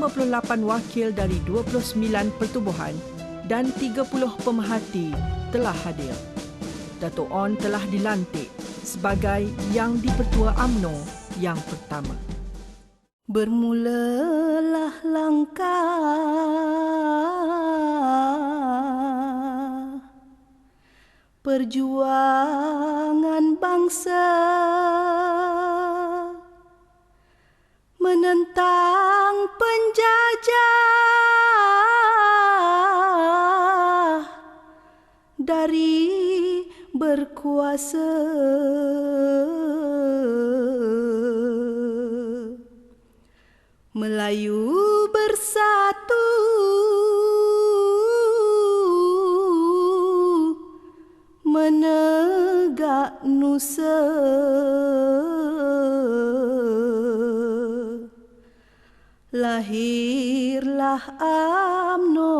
58 wakil dari 29 pertubuhan dan 30 pemerhati telah hadir. Dato' Onn telah dilantik sebagai Yang di-Pertua UMNO yang pertama. Bermulalah langkah perjuangan bangsa menentang penjajah dari berkuasa. Melayu bersatu, menegak nusa. Lahirlah UMNO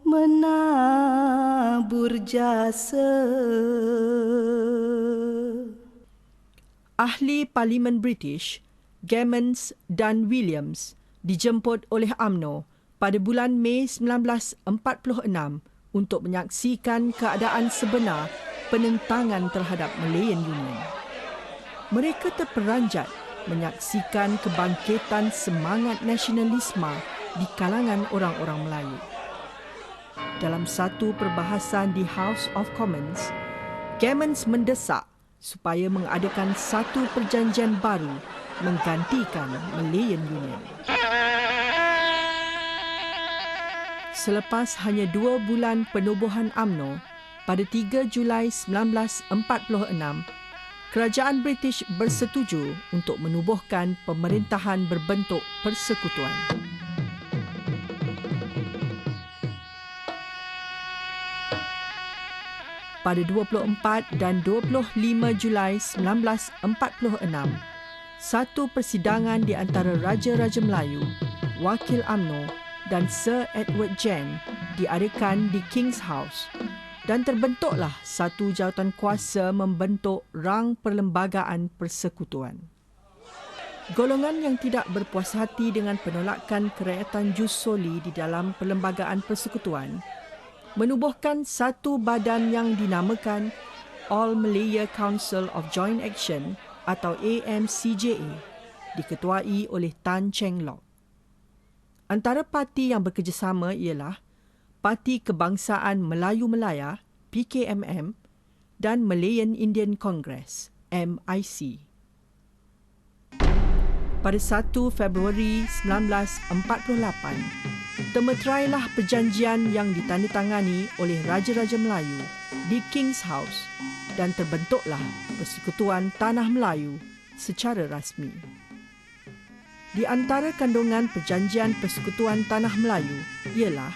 menabur jasa. Ahli Parlimen British Gammons dan Williams dijemput oleh UMNO pada bulan Mei 1946 untuk menyaksikan keadaan sebenar penentangan terhadap Malayan Union. Mereka terperanjat menyaksikan kebangkitan semangat nasionalisme di kalangan orang-orang Melayu. Dalam satu perbahasan di House of Commons, Gammons mendesak supaya mengadakan satu perjanjian baru menggantikan Malayan Union. Selepas hanya 2 bulan penubuhan UMNO, pada 3 Julai 1946, kerajaan British bersetuju untuk menubuhkan pemerintahan berbentuk persekutuan. Pada 24 dan 25 Julai 1946, satu persidangan di antara Raja-Raja Melayu, Wakil UMNO dan Sir Edward Gen diadakan di King's House dan terbentuklah satu jawatan kuasa membentuk Rang Perlembagaan Persekutuan. Golongan yang tidak berpuas hati dengan penolakan kerakyatan jus soli di dalam Perlembagaan Persekutuan menubuhkan satu badan yang dinamakan All Malaya Council of Joint Action atau AMCJA, diketuai oleh Tan Cheng Lock. Antara parti yang bekerjasama ialah Parti Kebangsaan Melayu Malaya (PKMM) dan Malayan Indian Congress (MIC). Pada 1 Februari 1948, temeterailah perjanjian yang ditandatangani oleh Raja-Raja Melayu di King's House dan terbentuklah Persekutuan Tanah Melayu secara rasmi. Di antara kandungan perjanjian Persekutuan Tanah Melayu ialah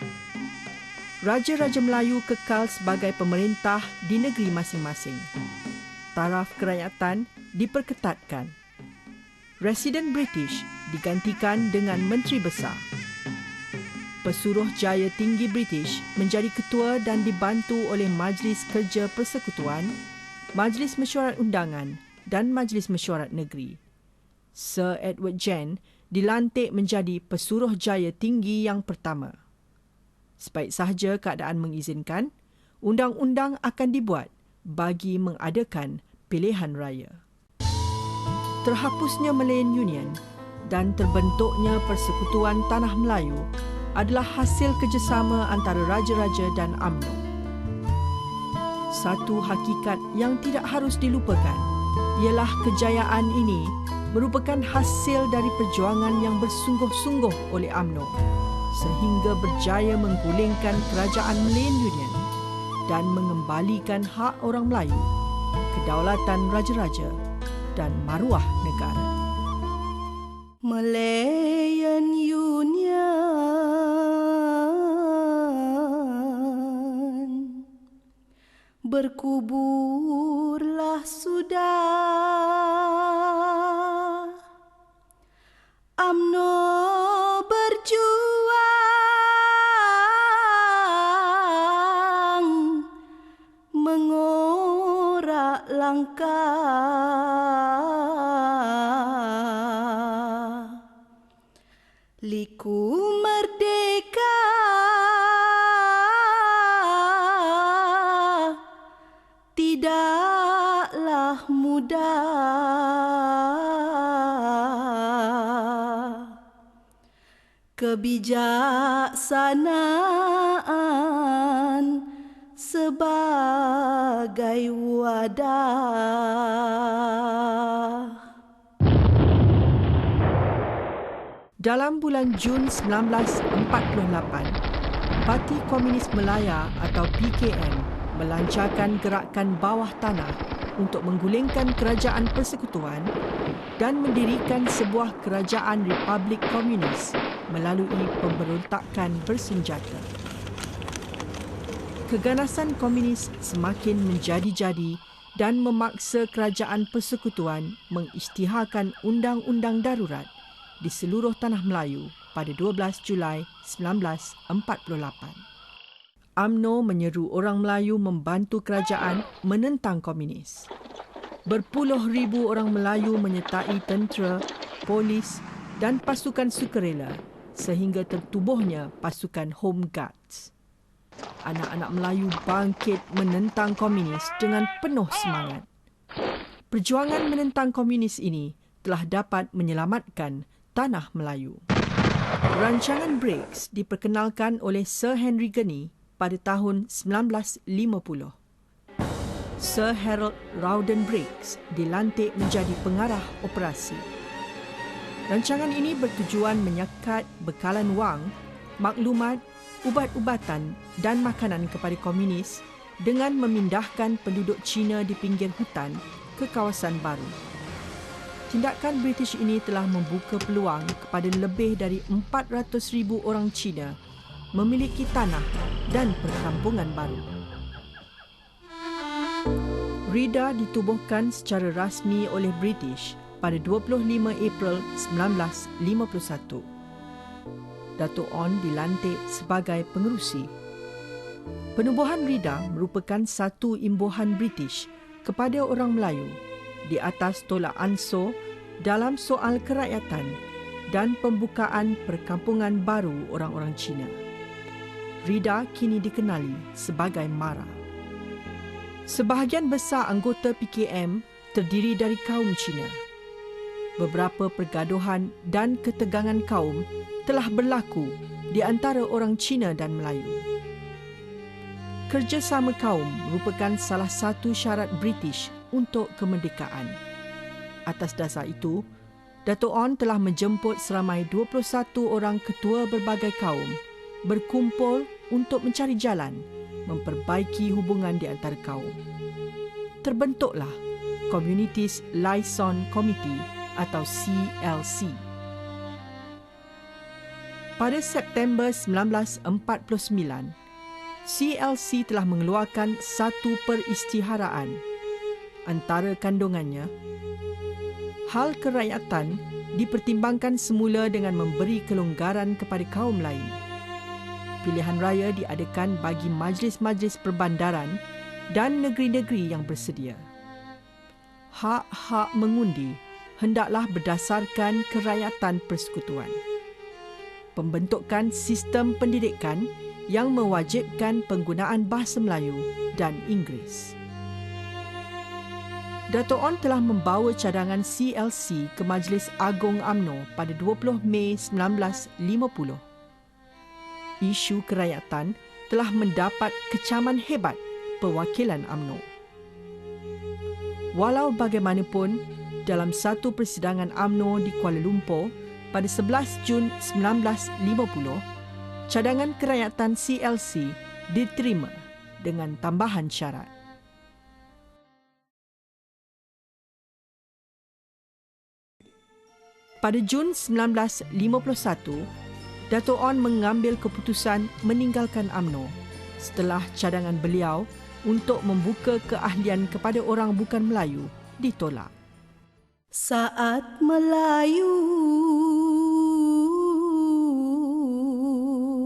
Raja-Raja Melayu kekal sebagai pemerintah di negeri masing-masing. Taraf kerakyatan diperketatkan. Residen British digantikan dengan Menteri Besar. Pesuruhjaya Tinggi British menjadi ketua dan dibantu oleh Majlis Kerja Persekutuan, Majlis Mesyuarat Undangan dan Majlis Mesyuarat Negeri. Sir Edward Gen dilantik menjadi Pesuruhjaya Tinggi yang pertama. Sebaik sahaja keadaan mengizinkan, undang-undang akan dibuat bagi mengadakan pilihan raya. Terhapusnya Malayan Union dan terbentuknya Persekutuan Tanah Melayu adalah hasil kerjasama antara Raja-Raja dan UMNO. Satu hakikat yang tidak harus dilupakan ialah kejayaan ini merupakan hasil dari perjuangan yang bersungguh-sungguh oleh UMNO sehingga berjaya menggulingkan kerajaan Malayan Union dan mengembalikan hak orang Melayu, kedaulatan Raja-Raja dan maruah negara. Malayan Union berkuburlah sudah, UMNO berjuang mengorak langkah liku merdeka tidaklah mudah. Kebijaksanaan sebagai wadah. Dalam bulan Jun 1948, Parti Komunis Melaya atau PKM melancarkan gerakan bawah tanah untuk menggulingkan kerajaan persekutuan dan mendirikan sebuah kerajaan Republik Komunis melalui pemberontakan bersenjata. Keganasan komunis semakin menjadi-jadi dan memaksa kerajaan persekutuan mengisytiharkan undang-undang darurat di seluruh tanah Melayu pada 12 Julai 1948. UMNO menyeru orang Melayu membantu kerajaan menentang komunis. Berpuluh ribu orang Melayu menyertai tentera, polis dan pasukan sukarela sehingga tertubuhnya pasukan Home Guards. Anak-anak Melayu bangkit menentang komunis dengan penuh semangat. Perjuangan menentang komunis ini telah dapat menyelamatkan tanah Melayu. Rancangan BRICS diperkenalkan oleh Sir Henry Gurney pada tahun 1950. Sir Harold Rawdon Briggs dilantik menjadi pengarah operasi. Rancangan ini bertujuan menyekat bekalan wang, maklumat, ubat-ubatan dan makanan kepada komunis dengan memindahkan penduduk Cina di pinggir hutan ke kawasan baru. Tindakan British ini telah membuka peluang kepada lebih dari 400,000 orang Cina memiliki tanah dan perkampungan baru. RIDA ditubuhkan secara rasmi oleh British pada 25 April 1951. Dato' On dilantik sebagai pengerusi. Penubuhan RIDA merupakan satu imbuhan British kepada orang Melayu di atas tolak ansur dalam soal kerakyatan dan pembukaan perkampungan baru orang-orang Cina. RIDA kini dikenali sebagai MARA. Sebahagian besar anggota PKM terdiri dari kaum Cina. Beberapa pergaduhan dan ketegangan kaum telah berlaku di antara orang Cina dan Melayu. Kerjasama kaum merupakan salah satu syarat British untuk kemerdekaan. Atas dasar itu, Dato' On telah menjemput seramai 21 orang ketua berbagai kaum berkumpul untuk mencari jalan memperbaiki hubungan di antara kaum. Terbentuklah Communities Liaison Committee atau CLC. Pada September 1949, CLC telah mengeluarkan satu peristiharaan. Antara kandungannya, hal kerakyatan dipertimbangkan semula dengan memberi kelonggaran kepada kaum lain. Pilihan raya diadakan bagi majlis-majlis perbandaran dan negeri-negeri yang bersedia. Hak-hak mengundi hendaklah berdasarkan kerakyatan persekutuan. Pembentukan sistem pendidikan yang mewajibkan penggunaan bahasa Melayu dan Inggeris. Dato' On telah membawa cadangan CLC ke Majlis Agung UMNO pada 20 Mei 1950. Isu kerakyatan telah mendapat kecaman hebat perwakilan UMNO. Walau bagaimanapun, dalam satu persidangan UMNO di Kuala Lumpur pada 11 Jun 1950, cadangan kerakyatan CLC diterima dengan tambahan syarat. Pada Jun 1951, Dato' On mengambil keputusan meninggalkan UMNO setelah cadangan beliau untuk membuka keahlian kepada orang bukan Melayu ditolak. Saat Melayu